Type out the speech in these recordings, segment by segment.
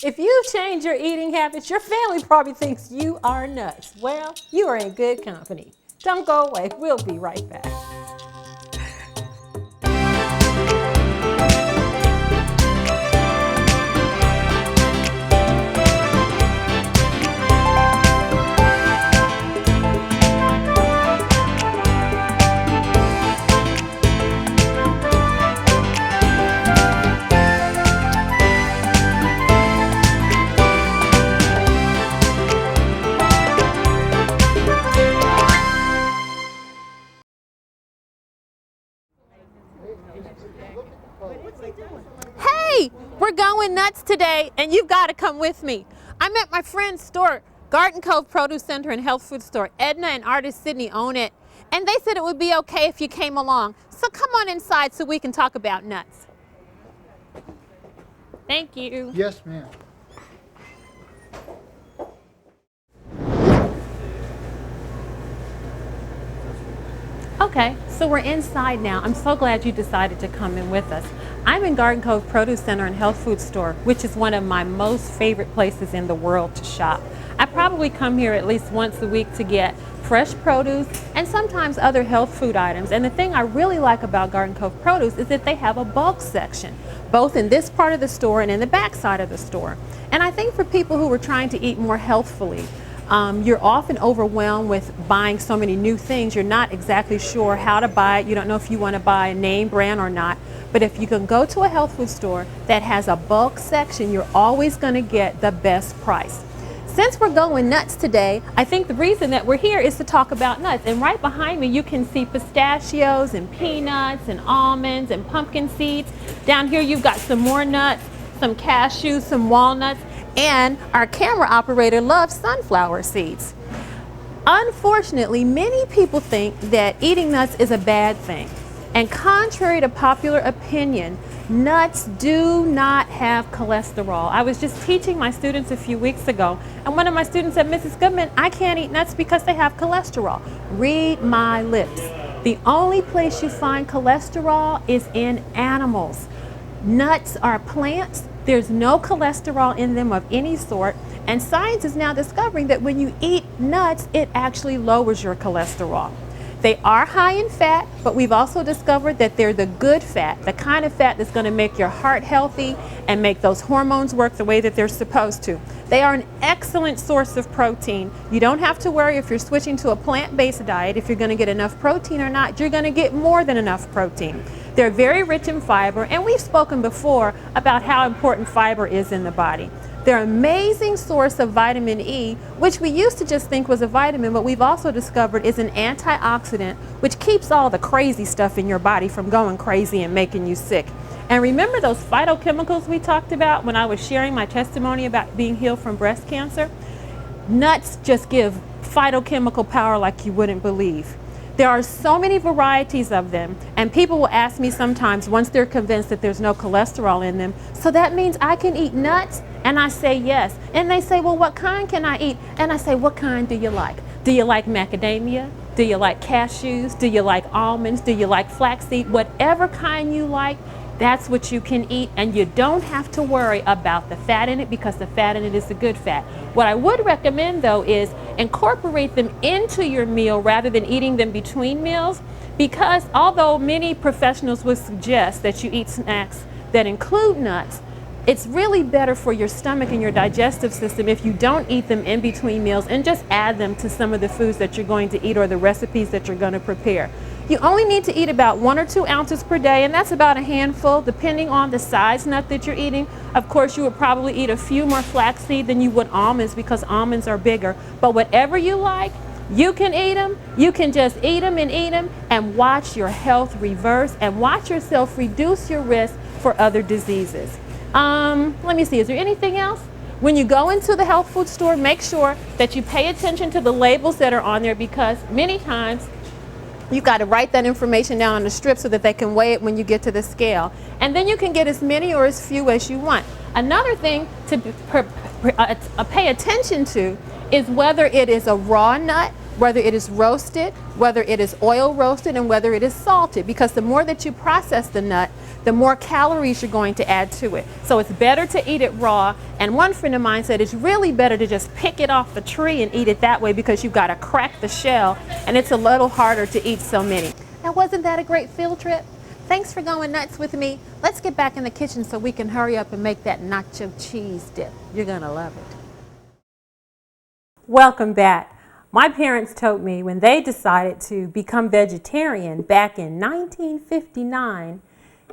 If you change your eating habits, your family probably thinks you are nuts. Well, you are in good company. Don't go away. We'll be right back. Hey, we're going nuts today, and you've got to come with me. I'm at my friend's store, Garden Cove Produce Center and Health Food Store. Edna and artist Sydney own it, and they said it would be okay if you came along. So come on inside so we can talk about nuts. Thank you. Yes, ma'am. Okay, so we're inside now. I'm so glad you decided to come in with us. I'm in Garden Cove Produce Center and Health Food Store, which is one of my most favorite places in the world to shop. I probably come here at least once a week to get fresh produce and sometimes other health food items. And the thing I really like about Garden Cove Produce is that they have a bulk section, both in this part of the store and in the back side of the store. And I think for people who are trying to eat more healthfully, you're often overwhelmed with buying so many new things. You're not exactly sure how to buy it. You don't know if you want to buy a name brand or not. But if you can go to a health food store that has a bulk section, you're always going to get the best price. Since we're going nuts today, I think the reason that we're here is to talk about nuts. And right behind me, you can see pistachios and peanuts and almonds and pumpkin seeds. Down here, you've got some more nuts, some cashews, some walnuts. And our camera operator loves sunflower seeds. Unfortunately, many people think that eating nuts is a bad thing. And contrary to popular opinion, nuts do not have cholesterol. I was just teaching my students a few weeks ago, and one of my students said, Mrs. Goodman, I can't eat nuts because they have cholesterol. Read my lips. The only place you find cholesterol is in animals. Nuts are plants. There's no cholesterol in them of any sort, and science is now discovering that when you eat nuts, it actually lowers your cholesterol. They are high in fat, but we've also discovered that they're the good fat, the kind of fat that's going to make your heart healthy and make those hormones work the way that they're supposed to. They are an excellent source of protein. You don't have to worry if you're switching to a plant-based diet if you're going to get enough protein or not. You're going to get more than enough protein. They're very rich in fiber, and we've spoken before about how important fiber is in the body. They're an amazing source of vitamin E, which we used to just think was a vitamin, but we've also discovered is an antioxidant, which keeps all the crazy stuff in your body from going crazy and making you sick. And remember those phytochemicals we talked about when I was sharing my testimony about being healed from breast cancer? Nuts just give phytochemical power like you wouldn't believe. There are so many varieties of them, and people will ask me sometimes once they're convinced that there's no cholesterol in them, so that means I can eat nuts? And I say yes. And they say, well, what kind can I eat? And I say, what kind do you like? Do you like macadamia? Do you like cashews? Do you like almonds? Do you like flaxseed? Whatever kind you like, that's what you can eat, and you don't have to worry about the fat in it because the fat in it is the good fat. What I would recommend though is incorporate them into your meal rather than eating them between meals, because although many professionals would suggest that you eat snacks that include nuts, it's really better for your stomach and your digestive system if you don't eat them in between meals and just add them to some of the foods that you're going to eat or the recipes that you're going to prepare. You only need to eat about 1 or 2 ounces per day, and that's about a handful depending on the size nut that you're eating. Of course, you would probably eat a few more flaxseed than you would almonds because almonds are bigger. But whatever you like, you can eat them. You can just eat them and watch your health reverse and watch yourself reduce your risk for other diseases. Let me see, is there anything else? When you go into the health food store, make sure that you pay attention to the labels that are on there, because many times you've got to write that information down on the strip so that they can weigh it when you get to the scale. And then you can get as many or as few as you want. Another thing to pay attention to is whether it is a raw nut whether it is roasted, whether it is oil roasted, and whether it is salted, because the more that you process the nut, the more calories you're going to add to it. So it's better to eat it raw. And one friend of mine said it's really better to just pick it off the tree and eat it that way, because you've got to crack the shell and it's a little harder to eat so many. Now, wasn't that a great field trip? Thanks for going nuts with me. Let's get back in the kitchen so we can hurry up and make that nacho cheese dip. You're gonna love it. Welcome back. My parents told me when they decided to become vegetarian back in 1959,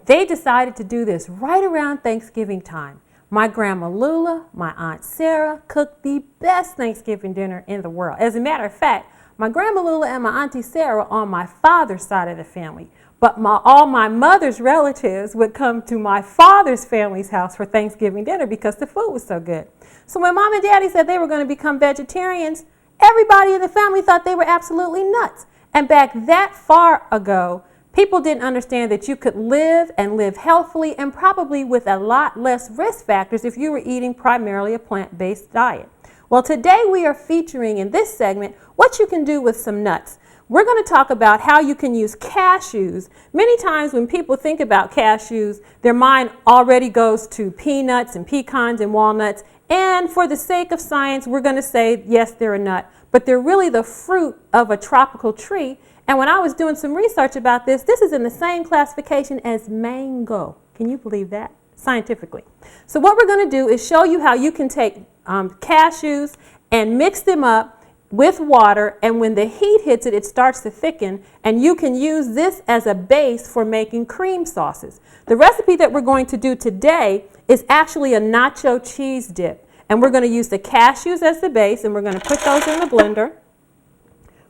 they decided to do this right around Thanksgiving time. My grandma Lula, my aunt Sarah cooked the best Thanksgiving dinner in the world. As a matter of fact, my grandma Lula and my auntie Sarah on my father's side of the family. But all my mother's relatives would come to my father's family's house for Thanksgiving dinner because the food was so good. So when Mom and Daddy said they were going to become vegetarians, everybody in the family thought they were absolutely nuts. And back that far ago, people didn't understand that you could live and live healthily and probably with a lot less risk factors if you were eating primarily a plant-based diet. Well, today we are featuring in this segment what you can do with some nuts. We're going to talk about how you can use cashews. Many times when people think about cashews, their mind already goes to peanuts and pecans and walnuts. And for the sake of science, we're going to say, yes, they're a nut, but they're really the fruit of a tropical tree. And when I was doing some research about this, this is in the same classification as mango. Can you believe that? Scientifically. So what we're going to do is show you how you can take cashews and mix them up with water, and when the heat hits it, it starts to thicken, and you can use this as a base for making cream sauces. The recipe that we're going to do today is actually a nacho cheese dip, and we're going to use the cashews as the base, and we're going to put those in the blender.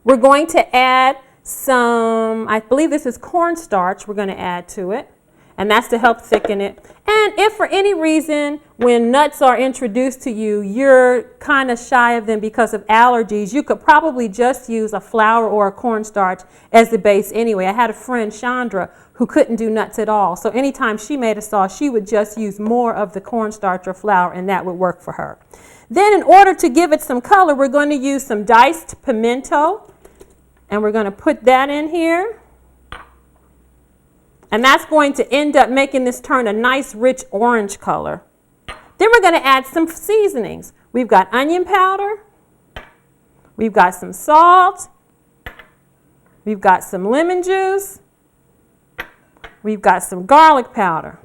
We're going to add some, I believe this is cornstarch we're going to add to it, and that's to help thicken it. And if for any reason when nuts are introduced to you, you're kind of shy of them because of allergies, you could probably just use a flour or a cornstarch as the base anyway. I had a friend, Chandra, who couldn't do nuts at all. So anytime she made a sauce, she would just use more of the cornstarch or flour, and that would work for her. Then in order to give it some color, we're going to use some diced pimento, and we're going to put that in here. And that's going to end up making this turn a nice rich orange color. Then we're going to add some seasonings. We've got onion powder. We've got some salt. We've got some lemon juice. We've got some garlic powder.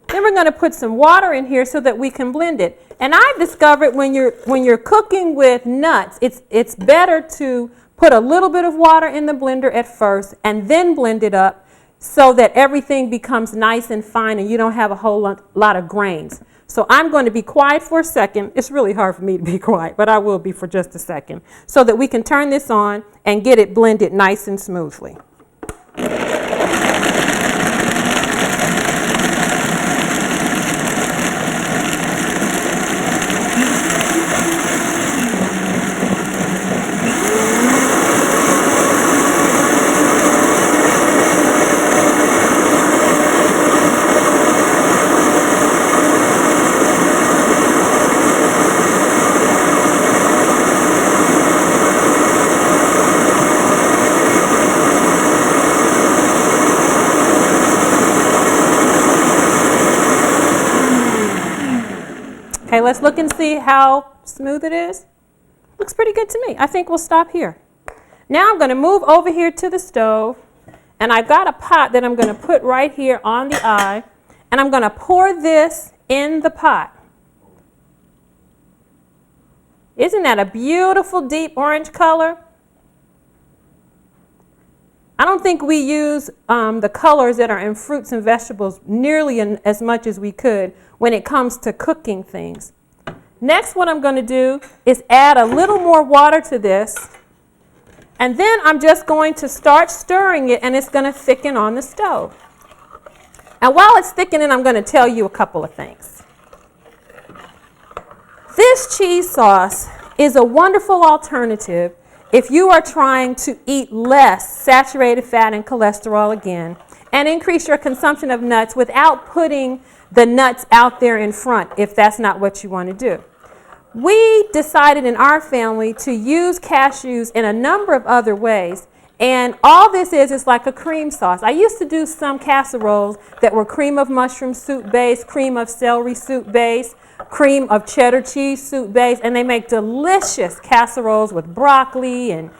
Then we're going to put some water in here so that we can blend it. And I've discovered when you're cooking with nuts, it's better to put a little bit of water in the blender at first and then blend it up, so that everything becomes nice and fine and you don't have a whole lot of grains. So I'm going to be quiet for a second. It's really hard for me to be quiet, but I will be for just a second, so that we can turn this on and get it blended nice and smoothly. Okay, let's look and see how smooth it is. Looks pretty good to me. I think we'll stop here. Now I'm going to move over here to the stove, and I've got a pot that I'm going to put right here on the eye, and I'm going to pour this in the pot. Isn't that a beautiful deep orange color? I don't think we use the colors that are in fruits and vegetables nearly as much as we could when it comes to cooking things. Next, what I'm going to do is add a little more water to this, and then I'm just going to start stirring it, and it's going to thicken on the stove. And while it's thickening, I'm going to tell you a couple of things. This cheese sauce is a wonderful alternative if you are trying to eat less saturated fat and cholesterol again, and increase your consumption of nuts without putting the nuts out there in front, if that's not what you want to do. we decided in our family to use cashews in a number of other ways. And all this is like a cream sauce. I used to do some casseroles that were cream of mushroom soup base, cream of celery soup base, cream of cheddar cheese soup base, and they make delicious casseroles with broccoli and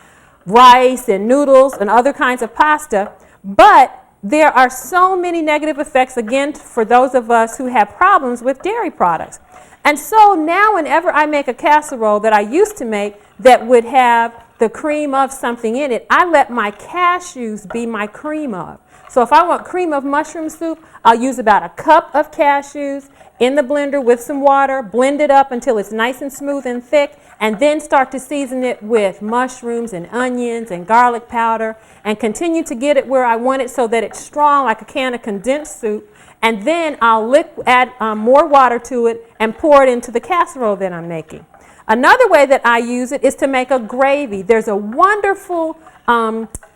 rice and noodles and other kinds of pasta. But there are so many negative effects, again, for those of us who have problems with dairy products. And so now whenever I make a casserole that I used to make that would have the cream of something in it, I let my cashews be my cream of. So if I want cream of mushroom soup, I'll use about a cup of cashews in the blender with some water, blend it up until it's nice and smooth and thick, and then start to season it with mushrooms and onions and garlic powder, and continue to get it where I want it so that it's strong like a can of condensed soup. And then I'll add more water to it and pour it into the casserole that I'm making. Another way that I use it is to make a gravy. There's a wonderful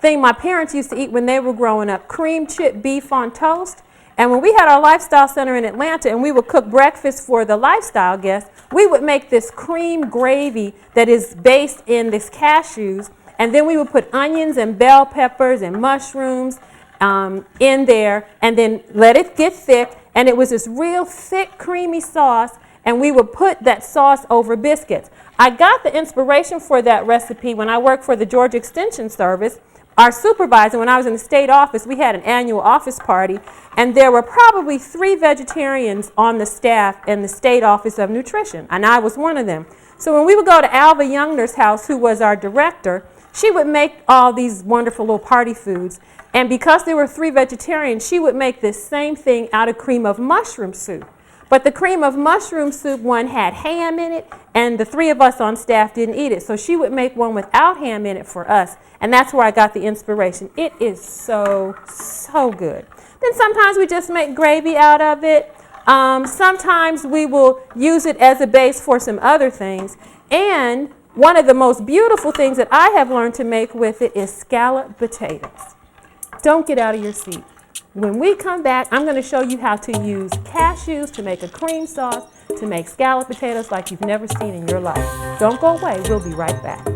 thing my parents used to eat when they were growing up, cream chip beef on toast. And when we had our lifestyle center in Atlanta and we would cook breakfast for the lifestyle guests, we would make this cream gravy that is based in these cashews. And then we would put onions and bell peppers and mushrooms in there and then let it get thick. And it was this real thick, creamy sauce. And we would put that sauce over biscuits. I got the inspiration for that recipe when I worked for the Georgia Extension Service. Our supervisor, when I was in the state office, we had an annual office party, and there were probably 3 vegetarians on the staff in the state office of nutrition, and I was one of them. So when we would go to Alva Youngner's house, who was our director, she would make all these wonderful little party foods. And because there were 3 vegetarians, she would make this same thing out of cream of mushroom soup. But the cream of mushroom soup one had ham in it, and the 3 of us on staff didn't eat it. So she would make one without ham in it for us, and that's where I got the inspiration. It is so, so good. Then sometimes we just make gravy out of it. Sometimes we will use it as a base for some other things. And one of the most beautiful things that I have learned to make with it is scalloped potatoes. Don't get out of your seat. When we come back, I'm going to show you how to use cashews to make a cream sauce, to make scalloped potatoes like you've never seen in your life. Don't go away. We'll be right back.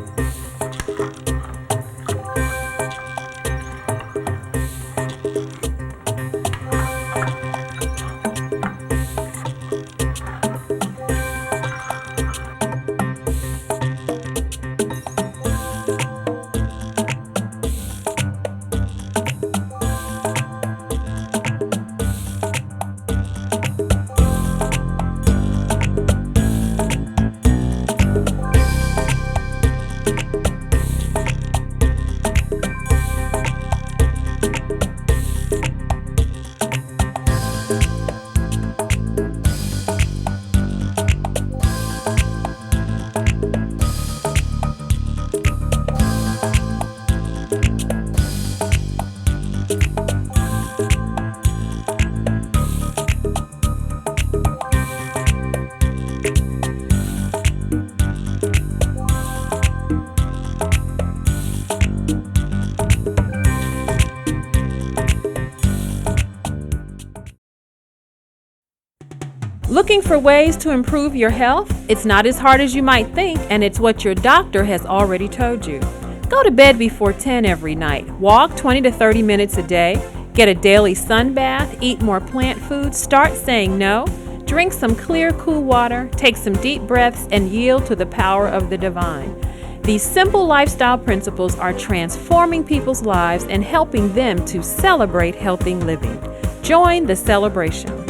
Looking for ways to improve your health? It's not as hard as you might think, and it's what your doctor has already told you. Go to bed before 10 every night. Walk 20 to 30 minutes a day. Get a daily sun bath. Eat more plant foods. Start saying no. Drink some clear, cool water. Take some deep breaths and yield to the power of the divine. These simple lifestyle principles are transforming people's lives and helping them to celebrate healthy living. Join the celebration.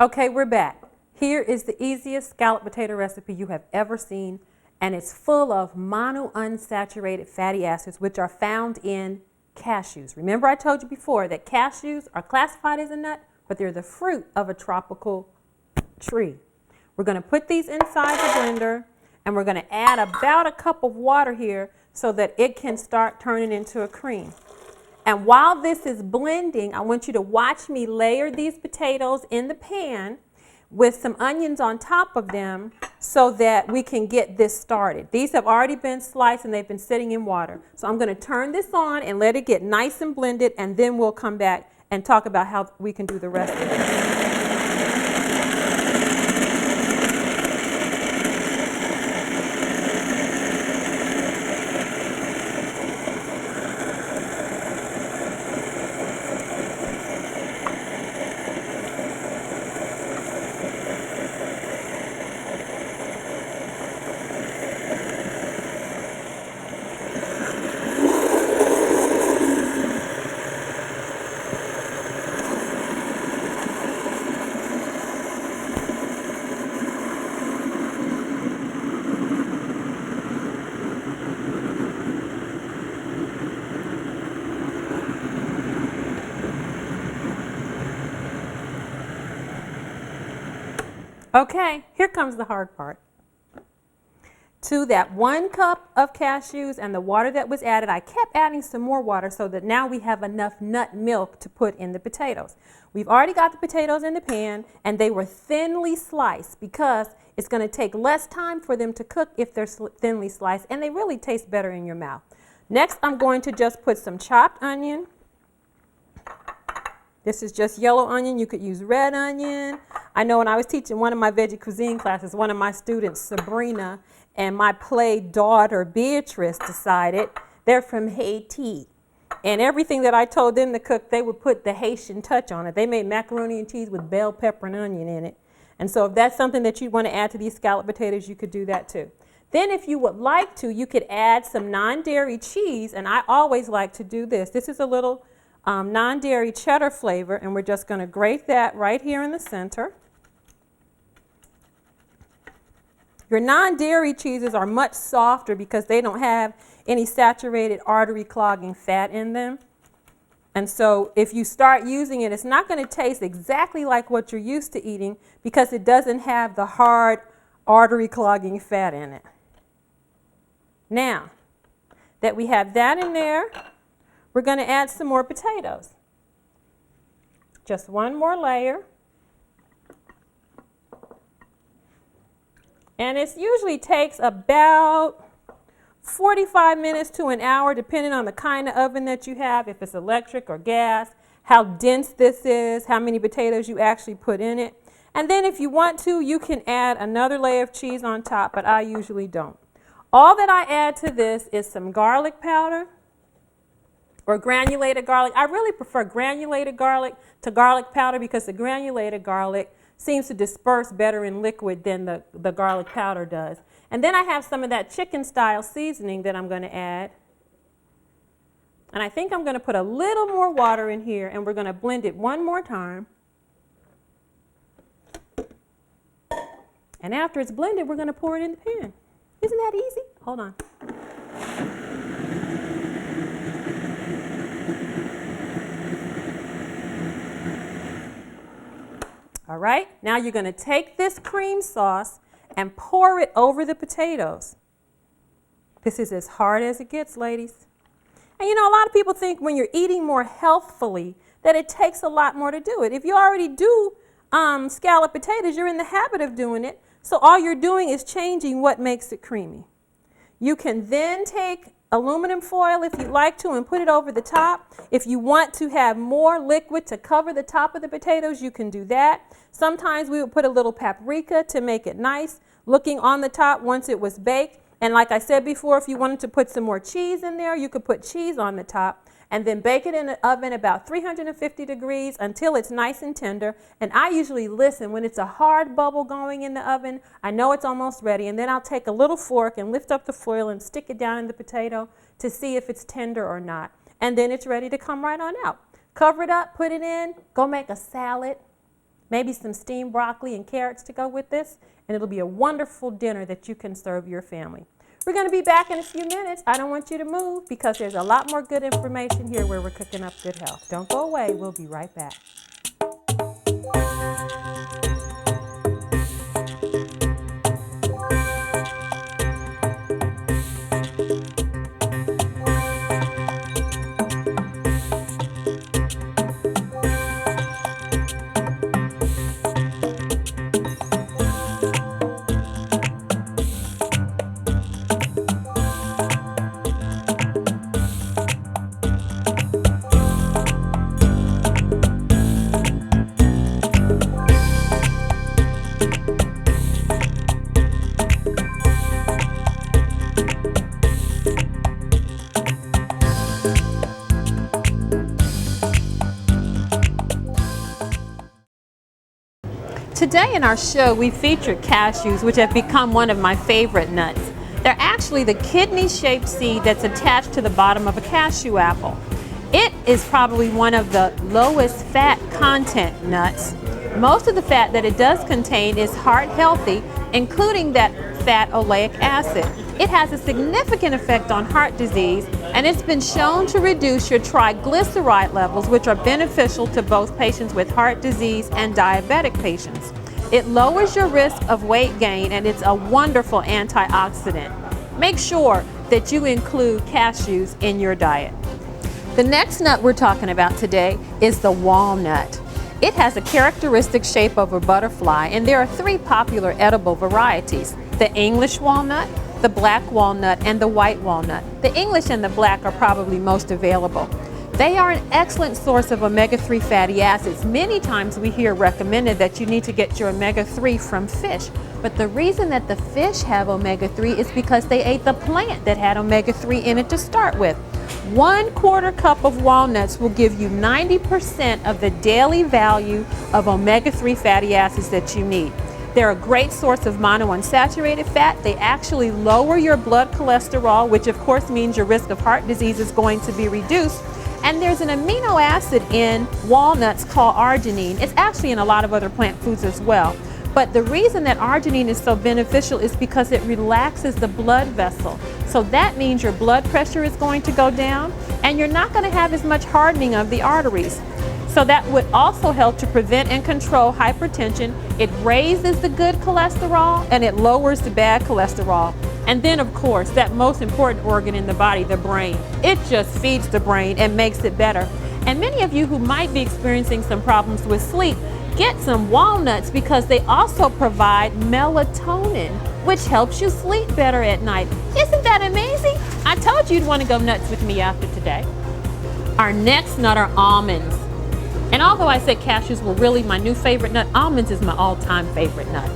Okay, we're back. Here is the easiest scalloped potato recipe you have ever seen, and it's full of monounsaturated fatty acids, which are found in cashews. Remember I told you before that cashews are classified as a nut, but they're the fruit of a tropical tree. We're going to put these inside the blender, and we're going to add about a cup of water here so that it can start turning into a cream. And while this is blending, I want you to watch me layer these potatoes in the pan with some onions on top of them so that we can get this started. These have already been sliced and they've been sitting in water. So I'm going to turn this on and let it get nice and blended, and then we'll come back and talk about how we can do the rest of it. Okay, here comes the hard part. To that 1 cup of cashews and the water that was added, I kept adding some more water so that now we have enough nut milk to put in the potatoes. We've already got the potatoes in the pan, and they were thinly sliced because it's going to take less time for them to cook if they're thinly sliced, and they really taste better in your mouth. Next, I'm going to just put some chopped onion. This is just yellow onion. You could use red onion. I know when I was teaching one of my veggie cuisine classes, one of my students, Sabrina, and my play daughter, Beatrice, decided they're from Haiti. And everything that I told them to cook, they would put the Haitian touch on it. They made macaroni and cheese with bell pepper and onion in it. And so if that's something that you want to add to these scalloped potatoes, you could do that too. Then if you would like to, you could add some non-dairy cheese. And I always like to do this. This is a little non-dairy cheddar flavor, and we're just going to grate that right here in the center. Your non-dairy cheeses are much softer because they don't have any saturated artery clogging fat in them. And so if you start using it, it's not going to taste exactly like what you're used to eating because it doesn't have the hard artery clogging fat in it. Now that we have that in there, we're going to add some more potatoes. Just one more layer. And it usually takes about 45 minutes to an hour, depending on the kind of oven that you have, if it's electric or gas, how dense this is, how many potatoes you actually put in it. And then if you want to, you can add another layer of cheese on top, but I usually don't. All that I add to this is some garlic powder or granulated garlic. I really prefer granulated garlic to garlic powder because the granulated garlic seems to disperse better in liquid than the garlic powder does. And then I have some of that chicken style seasoning that I'm going to add. And I think I'm going to put a little more water in here, and we're going to blend it one more time. And after it's blended, we're going to pour it in the pan. Isn't that easy? Hold on. All right, now you're going to take this cream sauce and pour it over the potatoes. This is as hard as it gets, ladies. And you know, a lot of people think when you're eating more healthfully that it takes a lot more to do it. If you already do scalloped potatoes, you're in the habit of doing it. So all you're doing is changing what makes it creamy. You can then take aluminum foil if you'd like to and put it over the top. If you want to have more liquid to cover the top of the potatoes, you can do that. Sometimes we would put a little paprika to make it nice looking on the top once it was baked. And like I said before, if you wanted to put some more cheese in there, you could put cheese on the top and then bake it in the oven about 350 degrees until it's nice and tender. And I usually listen when it's a hard bubble going in the oven. I know it's almost ready, and then I'll take a little fork and lift up the foil and stick it down in the potato to see if it's tender or not. And then it's ready to come right on out. Cover it up, put it in, go make a salad, maybe some steamed broccoli and carrots to go with this, and it'll be a wonderful dinner that you can serve your family. We're going to be back in a few minutes. I don't want you to move because there's a lot more good information here where we're cooking up good health. Don't go away. We'll be right back. Today in our show, we featured cashews, which have become one of my favorite nuts. They're actually the kidney-shaped seed that's attached to the bottom of a cashew apple. It is probably one of the lowest fat content nuts. Most of the fat that it does contain is heart healthy, including that fat oleic acid. It has a significant effect on heart disease, and it's been shown to reduce your triglyceride levels, which are beneficial to both patients with heart disease and diabetic patients. It lowers your risk of weight gain, and it's a wonderful antioxidant. Make sure that you include cashews in your diet. The next nut we're talking about today is the walnut. It has a characteristic shape of a butterfly, and there are three popular edible varieties: the English walnut, the black walnut, and the white walnut. The English and the black are probably most available. They are an excellent source of omega-3 fatty acids. Many times we hear recommended that you need to get your omega-3 from fish. But the reason that the fish have omega-3 is because they ate the plant that had omega-3 in it to start with. 1/4 cup of walnuts will give you 90% of the daily value of omega-3 fatty acids that you need. They're a great source of monounsaturated fat. They actually lower your blood cholesterol, which of course means your risk of heart disease is going to be reduced. And there's an amino acid in walnuts called arginine. It's actually in a lot of other plant foods as well. But the reason that arginine is so beneficial is because it relaxes the blood vessel. So that means your blood pressure is going to go down, and you're not going to have as much hardening of the arteries. So that would also help to prevent and control hypertension. It raises the good cholesterol, and it lowers the bad cholesterol. And then, of course, that most important organ in the body, the brain. It just feeds the brain and makes it better. And many of you who might be experiencing some problems with sleep, get some walnuts because they also provide melatonin, which helps you sleep better at night. Isn't that amazing? I told you you'd want to go nuts with me after today. Our next nut are almonds. And although I said cashews were really my new favorite nut, almonds is my all-time favorite nut.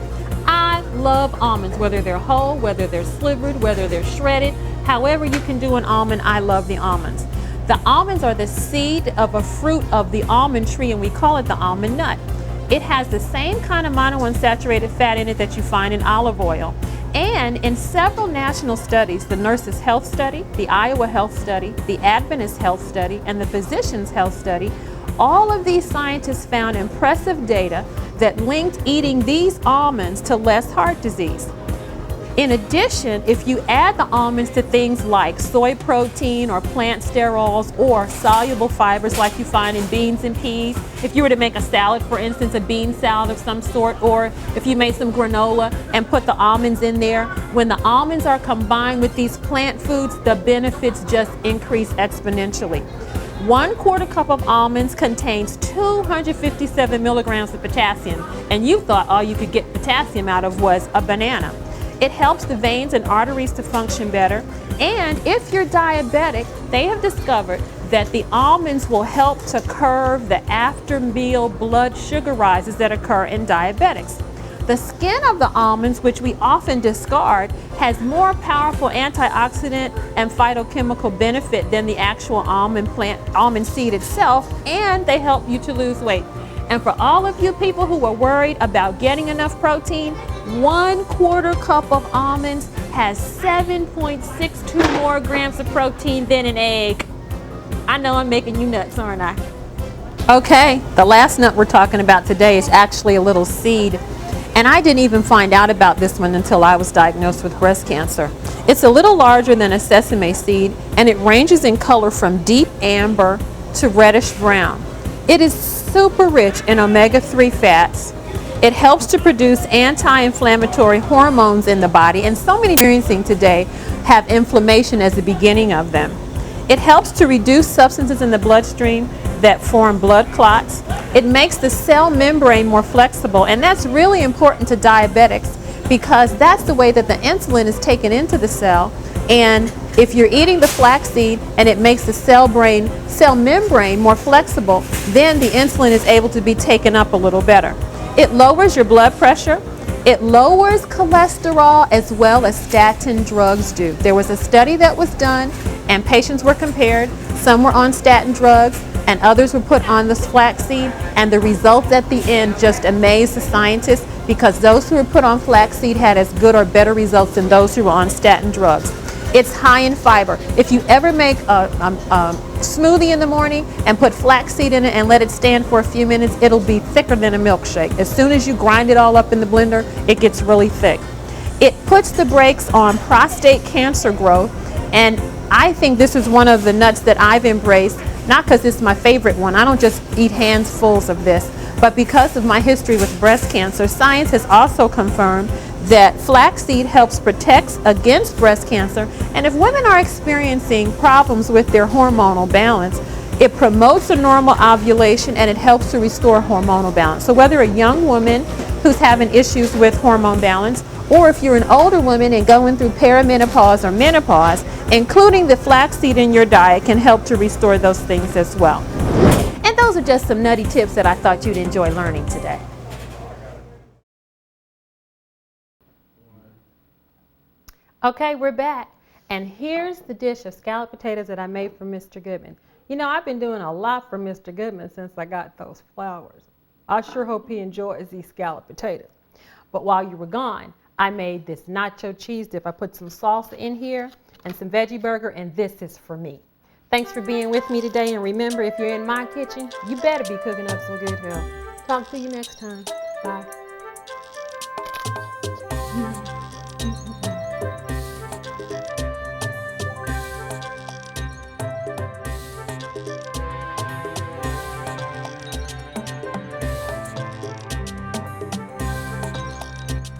I love almonds, whether they're whole, whether they're slivered, whether they're shredded. However you can do an almond, I love the almonds. The almonds are the seed of a fruit of the almond tree, and we call it the almond nut. It has the same kind of monounsaturated fat in it that you find in olive oil. And in several national studies, the Nurses' Health Study, the Iowa Health Study, the Adventist Health Study, and the Physicians' Health Study, all of these scientists found impressive data that linked eating these almonds to less heart disease. In addition, if you add the almonds to things like soy protein or plant sterols or soluble fibers like you find in beans and peas, if you were to make a salad, for instance, a bean salad of some sort, or if you made some granola and put the almonds in there, when the almonds are combined with these plant foods, the benefits just increase exponentially. 1/4 cup of almonds contains 257 milligrams of potassium, and you thought all you could get potassium out of was a banana. It helps the veins and arteries to function better, and if you're diabetic, they have discovered that the almonds will help to curb the after-meal blood sugar rises that occur in diabetics. The skin of the almonds, which we often discard, has more powerful antioxidant and phytochemical benefit than the actual almond seed itself, and they help you to lose weight. And for all of you people who are worried about getting enough protein, 1/4 cup of almonds has 7.62 more grams of protein than an egg. I know I'm making you nuts, aren't I? Okay, the last nut we're talking about today is actually a little seed. And I didn't even find out about this one until I was diagnosed with breast cancer. It's a little larger than a sesame seed, and it ranges in color from deep amber to reddish brown. It is super rich in omega-3 fats. It helps to produce anti-inflammatory hormones in the body, and so many experiencing today have inflammation as the beginning of them. It helps to reduce substances in the bloodstream that form blood clots. It makes the cell membrane more flexible, and that's really important to diabetics because that's the way that the insulin is taken into the cell. And if you're eating the flaxseed and it makes the cell membrane more flexible, then the insulin is able to be taken up a little better. It lowers your blood pressure. It lowers cholesterol as well as statin drugs do. There was a study that was done and patients were compared. Some were on statin drugs and others were put on this flaxseed, and the results at the end just amazed the scientists because those who were put on flaxseed had as good or better results than those who were on statin drugs. It's high in fiber. If you ever make a smoothie in the morning and put flaxseed in it and let it stand for a few minutes, it'll be thicker than a milkshake. As soon as you grind it all up in the blender, it gets really thick. It puts the brakes on prostate cancer growth, and I think this is one of the nuts that I've embraced, not because it's my favorite one. I don't just eat handfuls of this, But because of my history with breast cancer, science has also confirmed that flaxseed helps protect against breast cancer. And if women are experiencing problems with their hormonal balance, it promotes a normal ovulation and it helps to restore hormonal balance. So whether a young woman who's having issues with hormone balance, or if you're an older woman and going through perimenopause or menopause, including the flaxseed in your diet can help to restore those things as well. And those are just some nutty tips that I thought you'd enjoy learning today. Okay, we're back. And here's the dish of scalloped potatoes that I made for Mr. Goodman. You know, I've been doing a lot for Mr. Goodman since I got those flowers. I sure hope he enjoys these scalloped potatoes. But while you were gone, I made this nacho cheese dip. I put some salsa in here and some veggie burger, and this is for me. Thanks for being with me today, and remember, if you're in my kitchen, you better be cooking up some good health. Talk to you next time. Bye.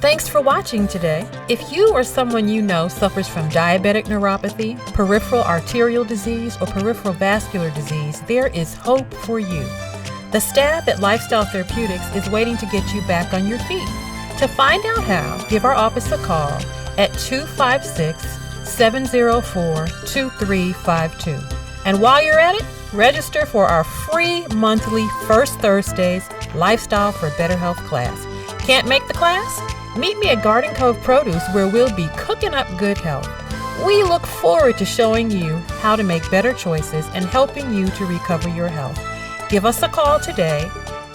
Thanks for watching today. If you or someone you know suffers from diabetic neuropathy, peripheral arterial disease, or peripheral vascular disease, there is hope for you. The staff at Lifestyle Therapeutics is waiting to get you back on your feet. To find out how, give our office a call at 256-704-2352. And while you're at it, register for our free monthly First Thursdays Lifestyle for Better Health class. Can't make the class? Meet me at Garden Cove Produce, where we'll be cooking up good health. We look forward to showing you how to make better choices and helping you to recover your health. Give us a call today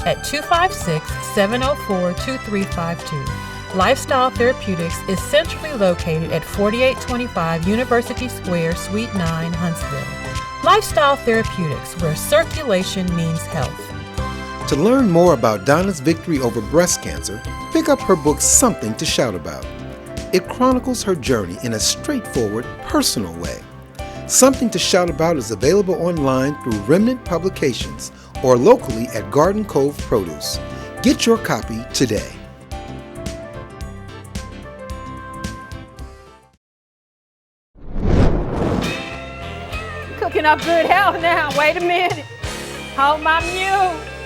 at 256-704-2352. Lifestyle Therapeutics is centrally located at 4825 University Square, Suite 9, Huntsville. Lifestyle Therapeutics, where circulation means health. To learn more about Donna's victory over breast cancer, pick up her book, Something to Shout About. It chronicles her journey in a straightforward, personal way. Something to Shout About is available online through Remnant Publications or locally at Garden Cove Produce. Get your copy today. Cooking up good health now. Wait a minute. Hold my mule.